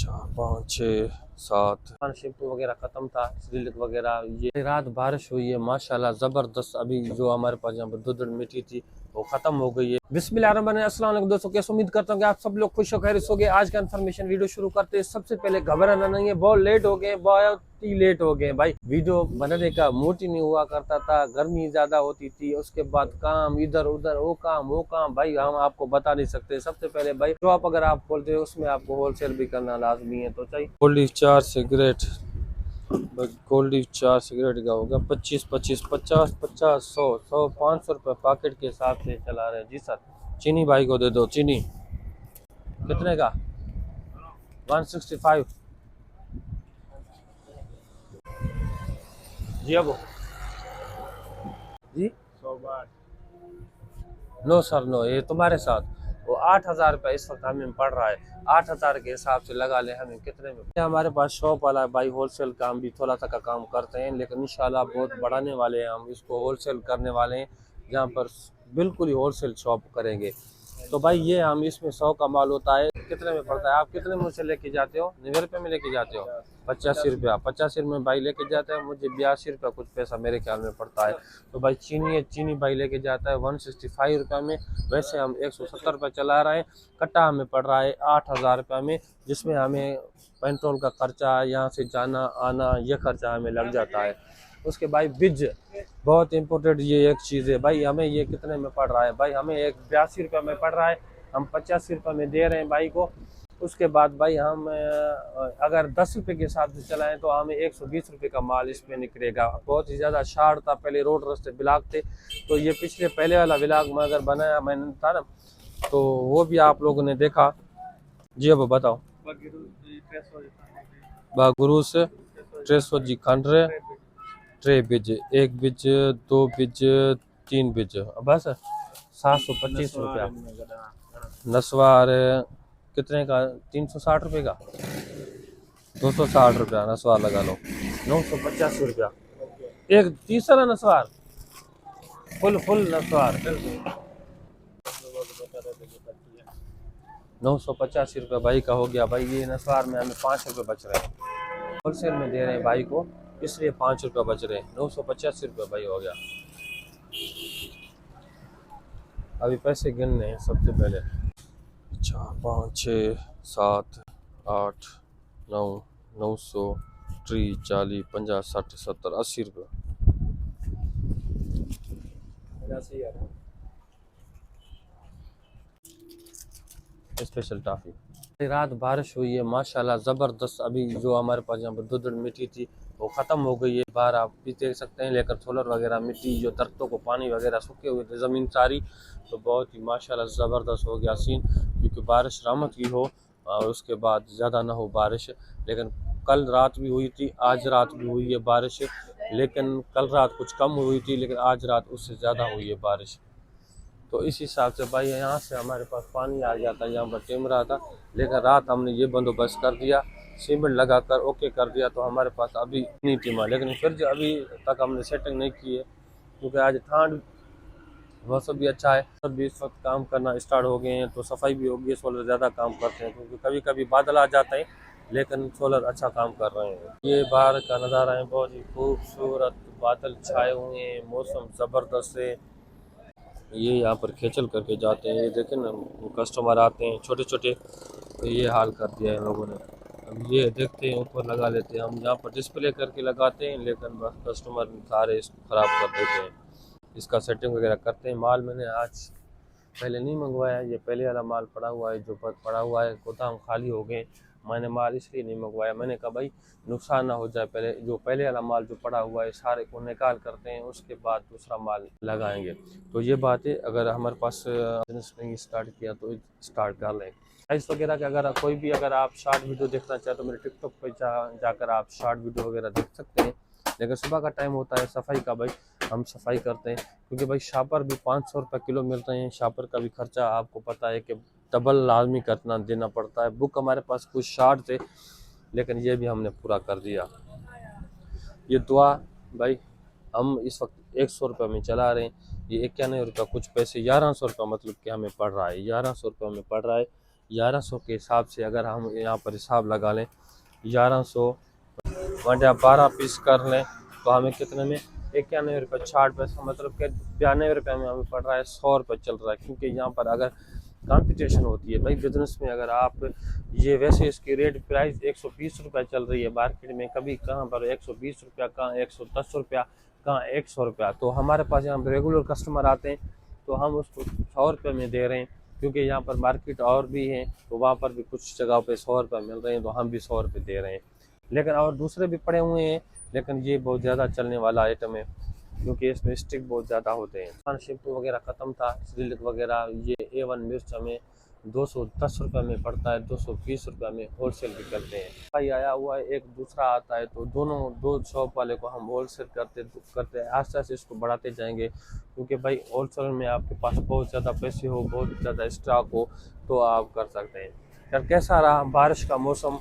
चार पाँच छः सात शिफ्ट वगैरह ख़त्म था, सिलिक वगैरह। ये रात बारिश हुई है माशाल्लाह ज़बरदस्त। अभी जो हमारे पास यहाँ पर दुधड़ मिट्टी थी वो ख़त्म हो गई है। बिस्मिल्लाहिर्रहमानिर्रहीम। अस्सलाम वालेकुम दोस्तों, कैसे उम्मीद करता हूँ कि आप सब लोग खुश और खैरियत होंगे। आज का इन्फॉर्मेशन वीडियो शुरू करते हैं। सबसे पहले घबराना नहीं है, बहुत लेट हो गए, बहुत ही लेट हो गए भाई। वीडियो बनाने का मूड ही नहीं हुआ करता था, गर्मी ज़्यादा होती थी, उसके बाद काम इधर उधर, वो काम भाई हम आपको बता नहीं सकते। सबसे पहले भाई शॉप अगर आप खोलते हो उसमें आपको होलसेल भी करना लाजमी है, तो चाहिए। गोल्डी 4 सिगरेट, गोल्डी 4 सिगरेट का होगा 25 25 50 50 100 100 500 रुपये पैकेट के हिसाब से चला रहे हैं जी सर। चीनी भाई को दे दो। चीनी कितने का? 165 जी। अब जी 100 बार। नो सर नो, ये तुम्हारे साथ वो 8,000 रुपये इस वक्त हमें पड़ रहा है। 8,000 के हिसाब से लगा ले हमें कितने में। हमारे पास शॉप वाला है भाई, होलसेल काम भी थोड़ा सा का काम करते हैं, लेकिन इंशाल्लाह बहुत बढ़ाने वाले हैं हम इसको, होलसेल करने वाले हैं जहाँ पर बिल्कुल ही होलसेल शॉप करेंगे। तो भाई ये हम इसमें 100 का माल होता है, कितने में पड़ता है? आप कितने मुझ से लेके जाते हो? 90 रुपये में लेके जाते हो? 85 रुपया। 85 में भाई लेके जाता है, मुझे 82 रुपया कुछ पैसा मेरे ख्याल में पड़ता है। तो भाई चीनी भाई लेके जाता है 165 रुपये में। वैसे हम 170 रुपये चला रहे हैं। कट्टा हमें पड़ रहा है 8,000 रुपये में, जिसमें हमें पेट्रोल का खर्चा, यहाँ से जाना आना, ये खर्चा हमें लग जाता है। उसके भाई बिज बहुत इम्पोर्टेंट ये एक चीज़ है भाई। हमें ये कितने में पड़ रहा है भाई? हमें एक 82 रुपये में पड़ रहा है, हम 85 रुपये में दे रहे हैं भाई को। उसके बाद भाई हम अगर 10 रुपये के हिसाब से चलाएं तो हमें 120 रुपये का माल इसमें निकलेगा। बहुत ही ज़्यादा शार्ट था, पहले रोड रास्ते ब्लॉक थे, तो ये पिछले पहले वाला ब्लॉग में अगर बनाया मैंने था ना, तो वो भी आप लोगों ने देखा जी। अब बताओ। बागुरू से 300 जी खंडरे, 3 बिज, 1 बिज, 2 बिज, 3 बिज, बस 725 रुपया। नस्वार कितने का? 360 रुपये का, 260 रुपया नस्वार लगा लो। 985 रुपया एक तीसरा नस्वार, फुल नस्वार 985 रुपये भाई का हो गया। भाई ये नस्वार में हमें 5 रुपये बच रहे हैं, होलसेल में दे रहे हैं भाई को, इसलिए 5 रुपये बच रहे हैं। 985 रुपये भाई हो गया। अभी पैसे गिनने हैं सबसे पहले। 4 5 6 7 8 9 900 30 40 50 60 70 80 रुपये। Special toffee. रात बारिश हुई है माशाल्लाह ज़बरदस्त। अभी जो हमारे पास यहाँ पर दुधड़ मिट्टी थी वो ख़त्म हो गई है। बाहर आप भी देख सकते हैं, लेकर सोलर वगैरह मिट्टी जो दरख्तों को पानी वगैरह सूखे हुए थे ज़मीन सारी, तो बहुत ही माशाल्लाह ज़बरदस्त हो गया सीन। क्योंकि बारिश रहमत की हो और उसके बाद ज़्यादा ना हो बारिश। लेकिन कल रात भी हुई थी, आज रात भी हुई है बारिश, लेकिन कल रात कुछ कम हुई थी, लेकिन आज रात उससे ज़्यादा हुई है बारिश। तो इस हिसाब से भाई यहाँ से हमारे पास पानी आ गया था, यहाँ पर टिम रहा था, लेकिन रात हमने ये बंदोबस्त कर दिया, सीमेंट लगाकर ओके कर दिया, तो हमारे पास अभी नहीं टिमा। लेकिन फिर जो अभी तक हमने सेटिंग नहीं की है, क्योंकि आज ठंड मौसम भी अच्छा है, सब भी इस वक्त काम करना स्टार्ट हो गए हैं, तो सफाई भी होगी। सोलर ज़्यादा काम करते हैं, क्योंकि कभी कभी बादल आ जाते हैं, लेकिन सोलर अच्छा काम कर रहे हैं। ये बाहर का नज़ारा है, बहुत ही खूबसूरत, बादल छाए हुए हैं, मौसम ज़बरदस्त है। ये यहाँ पर खेचल करके जाते हैं, ये देखें ना, कस्टमर आते हैं छोटे छोटे, तो ये हाल कर दिया है लोगों ने। अब ये देखते हैं ऊपर लगा लेते हैं, हम यहाँ पर डिस्प्ले करके लगाते हैं, लेकिन बस कस्टमर सारे इसको ख़राब कर देते हैं। इसका सेटिंग वगैरह करते हैं। माल मैंने आज पहले नहीं मंगवाया, ये पहले वाला माल पड़ा हुआ है, जो पड़ा हुआ है गोदाम खाली हो गए। मैंने माल इसलिए नहीं मंगवाया, मैंने कहा भाई नुकसान ना हो जाए, पहले जो पहले वाला माल जो पड़ा हुआ है सारे को निकाल करते हैं, उसके बाद दूसरा माल लगाएंगे। तो ये बात है, अगर हमारे पास बिजनेस नहीं स्टार्ट किया तो स्टार्ट कर लें। प्राइस वगैरह का अगर कोई भी अगर आप शॉर्ट वीडियो देखना चाहें तो मेरे टिकटॉक पर जाकर आप शॉर्ट वीडियो वगैरह देख सकते हैं। लेकिन सुबह का टाइम होता है सफाई का, भाई हम सफाई करते हैं, क्योंकि भाई शापर भी 500 रुपये किलो मिलते हैं। शापर का भी खर्चा आपको पता है कि डबल लाजमी करना देना पड़ता है। बुक हमारे पास कुछ शार्ट थे, लेकिन ये भी हमने पूरा कर दिया। ये दुआ भाई हम इस वक्त 100 रुपये में चला रहे हैं। ये 91 रुपये कुछ पैसे, 1100 रुपये मतलब कि हमें पड़ रहा है, 1100 रुपये में पड़ रहा है। 1100 के हिसाब से अगर हम यहाँ पर हिसाब लगा लें, 1100 वंडे 12 पीस कर लें तो हमें कितने में 91 रुपये 60 पैसा, मतलब कि 92 रुपये में हमें पड़ रहा है, 100 रुपये चल रहा है। क्योंकि यहाँ पर अगर कंपटीशन होती है भाई बिजनेस में, अगर आप ये वैसे इसकी रेट प्राइस 120 रुपये चल रही है मार्केट में, कभी कहाँ पर 120 रुपया, कहाँ 110 रुपया, कहाँ 100 रुपया। तो हमारे पास यहाँ पर रेगुलर कस्टमर आते हैं तो हम उसको 100 रुपये में दे रहे हैं, क्योंकि यहाँ पर मार्केट और भी है तो वहाँ पर भी कुछ जगह पे 100 रुपये मिल रहे हैं तो हम भी 100 रुपये दे रहे हैं। लेकिन और दूसरे भी पड़े हुए हैं, लेकिन ये बहुत ज़्यादा चलने वाला आइटम है क्योंकि इसमें स्टिक बहुत ज़्यादा होते हैं। पानशिप वगैरह ख़त्म था, श्रीलिक वगैरह, ये A1 मिर्च हमें 210 रुपये में पड़ता है, 220 रुपये में होलसेल भी करते हैं। भाई आया हुआ है, एक दूसरा आता है तो दोनों दो शॉप वाले को हम होलसेल करते हैं, आस्ते आस्ते इसको बढ़ाते जाएंगे। क्योंकि भाई होलसेल में आपके पास बहुत ज़्यादा पैसे हो, बहुत ज़्यादा स्टॉक हो तो आप कर सकते हैं। यार कैसा रहा बारिश का मौसम,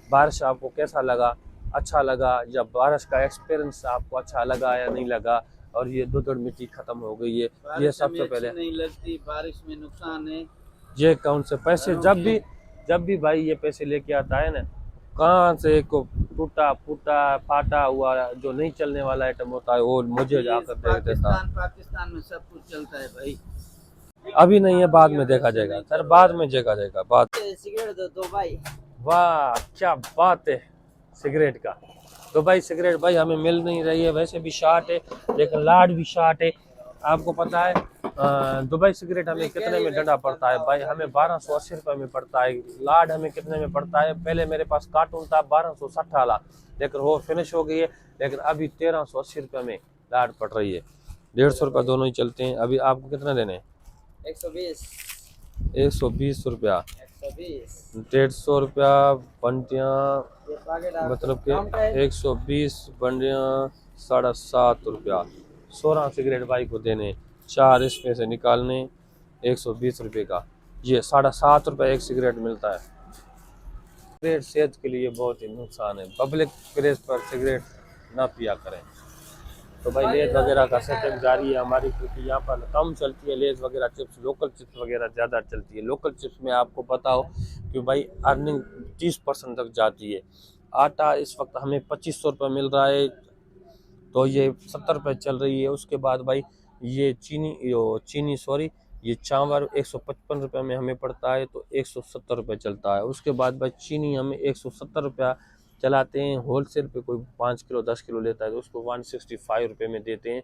बारिश आपको कैसा लगा, अच्छा लगा, या बारिश का एक्सपीरियंस आपको अच्छा लगा या नहीं लगा? और ये दुधड़ मिट्टी खत्म हो गई है, ये सबसे पहले नहीं लगती, बारिश में नुकसान है। ये कौन से पैसे जब भी भाई ये पैसे लेके आता है ना, कहाँ से को टूटा फूटा फाटा हुआ जो नहीं चलने वाला आइटम होता है वो मुझे जाकर दे देता। पाकिस्तान में सब कुछ चलता है भाई। अभी नहीं है, बाद में देखा जाएगा सर, बाद में देखा जाएगा बाद। सिगरेट दो भाई। वाह क्या बात है सिगरेट का। तो भाई सिगरेट भाई हमें मिल नहीं रही है, वैसे भी शार्ट है लेकिन लाड भी शार्ट है। आपको पता है दुबई सिगरेट हमें कितने में डंडा पड़ता है भाई? हमें 1280 रुपये में पड़ता है। लाड हमें कितने में पड़ता है? पहले मेरे पास कार्टून था 1260 वाला, लेकिन वो फिनिश हो गई है, लेकिन अभी 1380 रुपये में लाड पड़ रही है। 150 रुपये दोनों ही चलते हैं। अभी आपको कितना देने हैं? 120 रुपया, 120 150 रुपया बंटियाँ, मतलब कि 120 बंडियाँ 7.5 रुपया। 16 सिगरेट भाई को देने, 4 इसमें से निकालने, 120 रुपये का, ये 7.5 रुपये एक सिगरेट मिलता है। सिगरेट सेहत के लिए बहुत ही नुकसान है, पब्लिक प्लेस पर सिगरेट ना पिया करें। तो भाई लेज वगैरह का सेटिंग जारी है हमारी, क्योंकि यहाँ पर कम चलती है लेज वगैरह चिप्स, लोकल चिप्स वगैरह ज़्यादा चलती है। लोकल चिप्स में आपको पता हो कि भाई अर्निंग 30% तक जाती है। आटा इस वक्त हमें 2500 रुपये मिल रहा है तो ये 70 रुपये चल रही है। उसके बाद भाई ये ये चावल 155 रुपये में हमें पड़ता है तो 170 रुपये चलता है। उसके बाद भाई चीनी हमें 170 रुपया चलाते हैं, होलसेल पे कोई 5 किलो 10 किलो लेता है तो उसको 165 रुपये में देते हैं,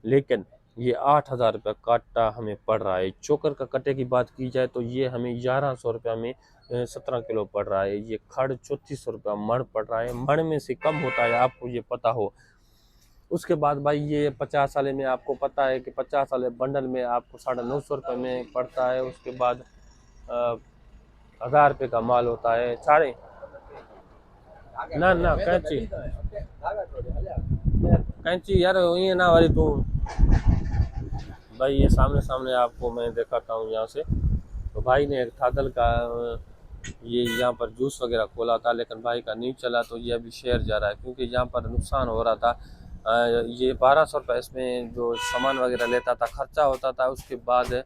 लेकिन ये 8000 रुपये काटा हमें पड़ रहा है। चोकर का कट्टे की बात की जाए तो ये हमें 1100 रुपये में 17 किलो पड़ रहा है। ये खड़ 3400 रुपया मण पड़ रहा है, मण में से कम होता है, आपको ये पता हो। उसके बाद भाई ये 50 वाले में आपको पता है कि 50 वाले बंडल में आपको 950 रुपये में पड़ता है। उसके बाद 1000 रुपये का माल होता है। साढ़े ना ना कैंची यार ये ना वाली तू भाई, ये सामने सामने आपको मैं दिखाता हूँ यहाँ से। तो भाई ने एक थादल का ये यहाँ पर जूस वगैरह खोला था, लेकिन भाई का नहीं चला तो ये अभी शेयर जा रहा है, क्योंकि यहाँ पर नुकसान हो रहा था। ये 1200 रुपये इसमें जो सामान वगैरह लेता था खर्चा होता था, उसके बाद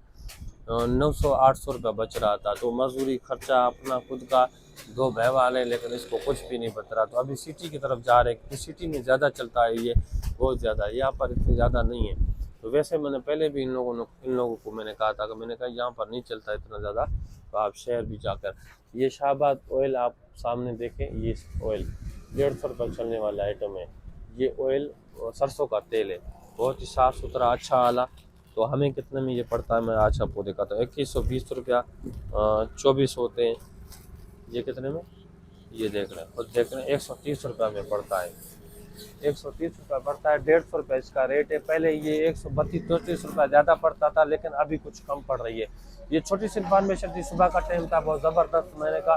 900-800 रुपये बच रहा था। तो मजदूरी खर्चा अपना खुद का 2 भय वाले, लेकिन इसको कुछ भी नहीं बच रहा। तो अभी सिटी की तरफ जा रहे हैं, क्योंकि सिटी में ज़्यादा चलता है ये, बहुत ज़्यादा, यहाँ पर इतनी ज़्यादा नहीं है। तो वैसे मैंने पहले भी इन लोगों को मैंने कहा था कि मैंने कहा यहाँ पर नहीं चलता इतना ज़्यादा, तो आप शहर भी जाकर। ये शाहबाद ऑयल आप सामने देखें, ये ऑयल 150 रुपये चलने वाला आइटम है। ये ऑयल सरसों का तेल है, बहुत ही साफ़ सुथरा अच्छा वाला। तो हमें कितने में ये पड़ता है मैं आज आपको दिखाता हूँ। 2120 रुपया 24 होते हैं। ये कितने में, ये देख रहे हैं, खुद देख रहे हैं, 130 रुपये में पड़ता है। 130 रुपये पड़ता है, 150 रुपये इसका रेट है। पहले ये 132-33 रुपये ज़्यादा पड़ता था, लेकिन अभी कुछ कम पड़ रही है। ये छोटी सी इन्फॉर्मेशन थी, सुबह का टाइम था, बहुत ज़बरदस्त। मैंने कहा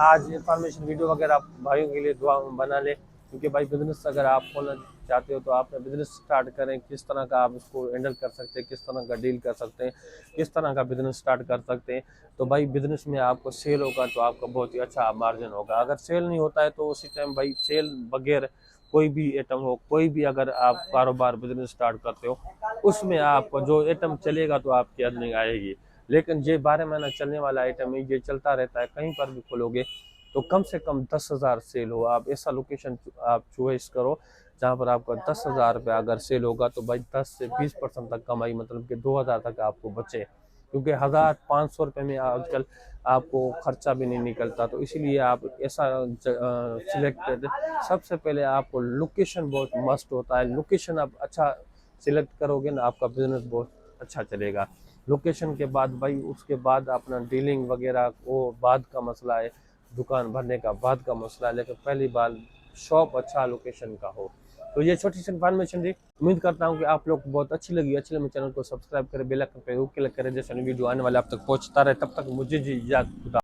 आज इन्फॉर्मेशन वीडियो वगैरह भाइयों के लिए दुआ बना ले, क्योंकि भाई बिज़नेस अगर आप खोलना चाहते हो तो आप बिज़नेस स्टार्ट करें, किस तरह का आप उसको हैंडल कर सकते हैं, किस तरह का डील कर सकते हैं, किस तरह का बिज़नेस स्टार्ट कर सकते हैं। तो भाई बिज़नेस में आपको सेल होगा तो आपका बहुत ही अच्छा मार्जिन होगा। अगर सेल नहीं होता है तो उसी टाइम भाई सेल बगैर कोई भी आइटम हो, कोई भी अगर आप कारोबार बिजनेस स्टार्ट करते हो, उसमें आपको जो आइटम चलेगा तो आपकी अर्निंग आएगी। लेकिन ये 12 महीना चलने वाला आइटम है, ये चलता रहता है, कहीं पर भी खोलोगे तो कम से कम 10,000 सेल हो। आप ऐसा लोकेशन आप चॉइस करो जहाँ पर आपका 10,000 रुपया अगर सेल होगा तो भाई 10 से 20% तक कमाई, मतलब कि 2,000 तक आपको बचे, क्योंकि 1,500 रुपये में आजकल आपको खर्चा भी नहीं निकलता। तो इसीलिए आप ऐसा सिलेक्ट कर, सबसे पहले आपको लोकेशन बहुत मस्ट होता है। लोकेशन आप अच्छा सिलेक्ट करोगे ना, आपका बिजनेस बहुत अच्छा चलेगा। लोकेशन के बाद भाई उसके बाद अपना डीलिंग वगैरह वो बाद का मसला है, दुकान भरने का बाद का मसला है, लेकिन पहली बार शॉप अच्छा लोकेशन का हो। तो ये छोटी सी इन्फॉर्मेशन थी, उम्मीद करता हूँ कि आप लोग को बहुत अच्छी लगी चैनल को सब्सक्राइब करें, बेल आइकन पे क्लिक करें, जैसे वीडियो आने वाले आप तक पहुँचता रहे। तब तक मुझे जी इजाज़त।